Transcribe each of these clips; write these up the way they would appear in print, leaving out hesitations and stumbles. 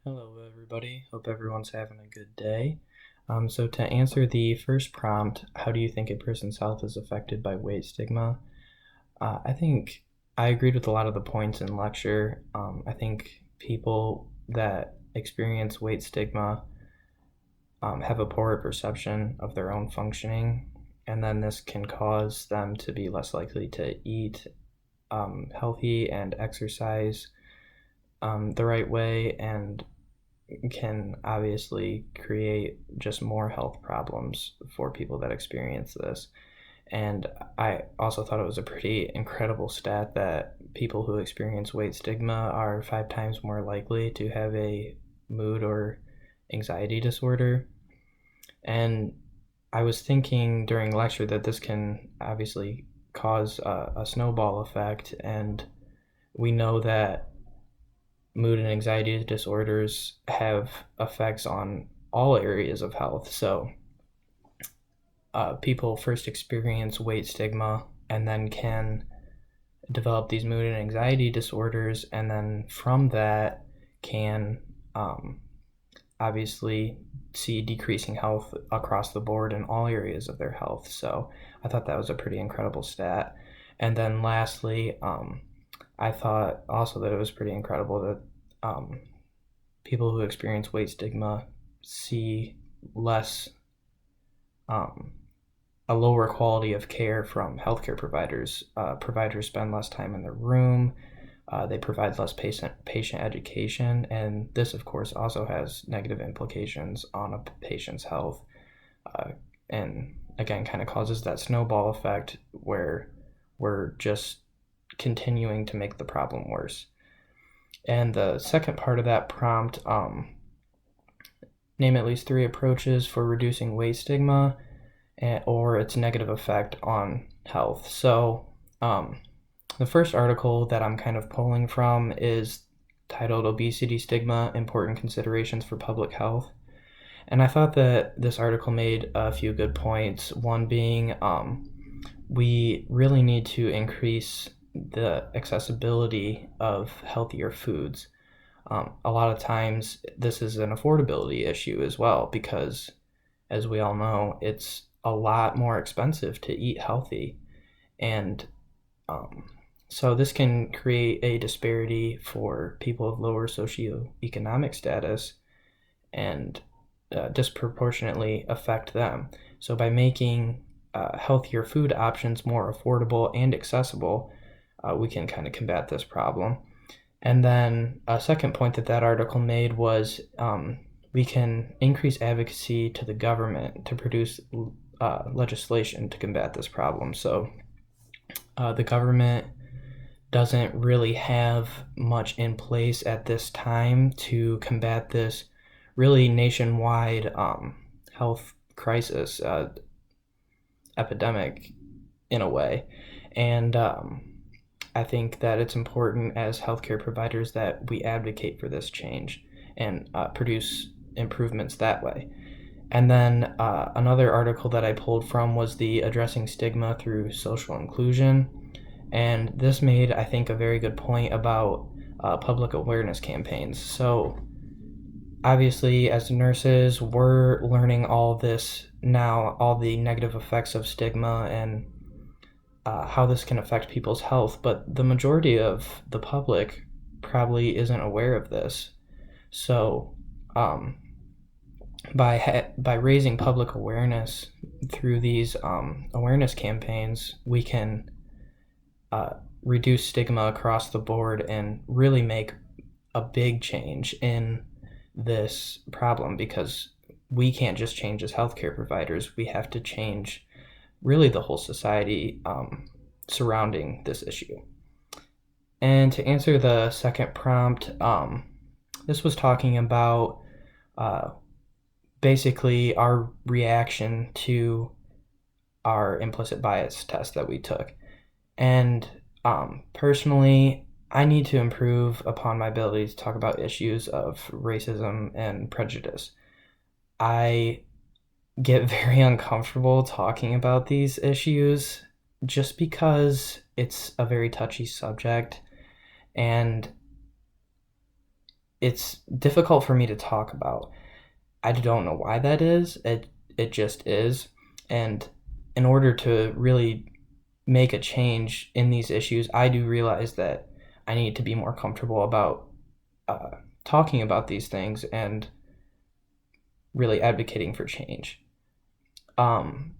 Hello, everybody. Hope everyone's having a good day. So, to answer the first prompt, how do you think a person's health is affected by weight stigma? I think I agreed with a lot of the points in lecture. I think people that experience weight stigma have a poorer perception of their own functioning, and then this can cause them to be less likely to eat healthy and exercise the right way, and can obviously create just more health problems for people that experience this. And I also thought it was a pretty incredible stat that people who experience weight stigma are 5 times more likely to have a mood or anxiety disorder. And I was thinking during lecture that this can obviously cause a snowball effect, and we know that mood and anxiety disorders have effects on all areas of health. So, people first experience weight stigma and then can develop these mood and anxiety disorders, and then from that can obviously see decreasing health across the board in all areas of their health. So, I thought that was a pretty incredible stat. And then lastly, I thought also that it was pretty incredible that people who experience weight stigma see less, a lower quality of care from healthcare providers. Providers spend less time in the room. They provide less patient education, and this, of course, also has negative implications on a patient's health, and again, kind of causes that snowball effect where we're just continuing to make the problem worse. And the second part of that prompt, name at least 3 approaches for reducing weight stigma or its negative effect on health. So, the first article that I'm kind of pulling from is titled Obesity Stigma, Important Considerations for Public Health. And I thought that this article made a few good points. One being, we really need to increase the accessibility of healthier foods. A lot of times, this is an affordability issue as well, because as we all know, it's a lot more expensive to eat healthy. And so this can create a disparity for people of lower socioeconomic status and disproportionately affect them. So by making healthier food options more affordable and accessible, we can kind of combat this problem. And then a second point that article made was we can increase advocacy to the government to produce legislation to combat this problem. So the government doesn't really have much in place at this time to combat this really nationwide health crisis, epidemic in a way. And I think that it's important as healthcare providers that we advocate for this change and produce improvements that way. And then another article that I pulled from was the Addressing Stigma Through Social Inclusion. And this made, I think, a very good point about public awareness campaigns. So, obviously, as nurses, we're learning all this now, all the negative effects of stigma and how this can affect people's health, but the majority of the public probably isn't aware of this. So, by raising public awareness through these awareness campaigns, we can reduce stigma across the board and really make a big change in this problem, because we can't just change as healthcare providers. We have to change really the whole society surrounding this issue. And to answer the second prompt, this was talking about basically our reaction to our implicit bias test that we took. And personally, I need to improve upon my ability to talk about issues of racism and prejudice. I get very uncomfortable talking about these issues just because it's a very touchy subject, and it's difficult for me to talk about. I don't know why that is. It just is. And in order to really make a change in these issues, I do realize that I need to be more comfortable about uh, talking about these things and really advocating for change. Um,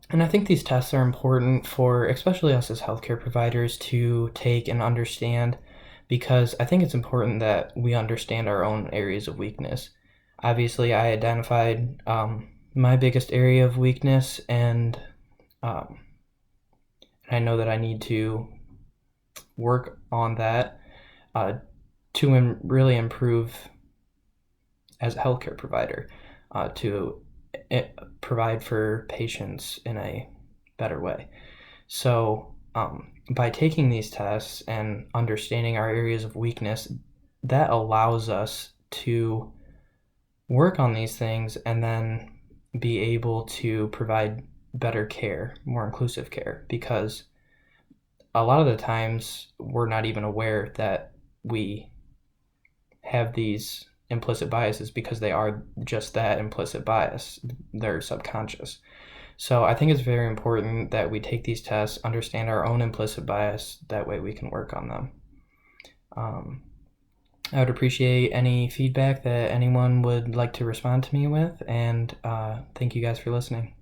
and I think these tests are important for especially us as healthcare providers to take and understand, because I think it's important that we understand our own areas of weakness. Obviously, I identified my biggest area of weakness, and um, I know that I need to work on that uh, to really improve as a healthcare provider, to provide for patients in a better way. So, by taking these tests and understanding our areas of weakness, that allows us to work on these things and then be able to provide better care, more inclusive care, because a lot of the times we're not even aware that we have these implicit biases because they are just that, implicit bias. They're subconscious. So I think it's very important that we take these tests, understand our own implicit bias. That way we can work on them. Um, I would appreciate any feedback that anyone would like to respond to me with, and thank you guys for listening.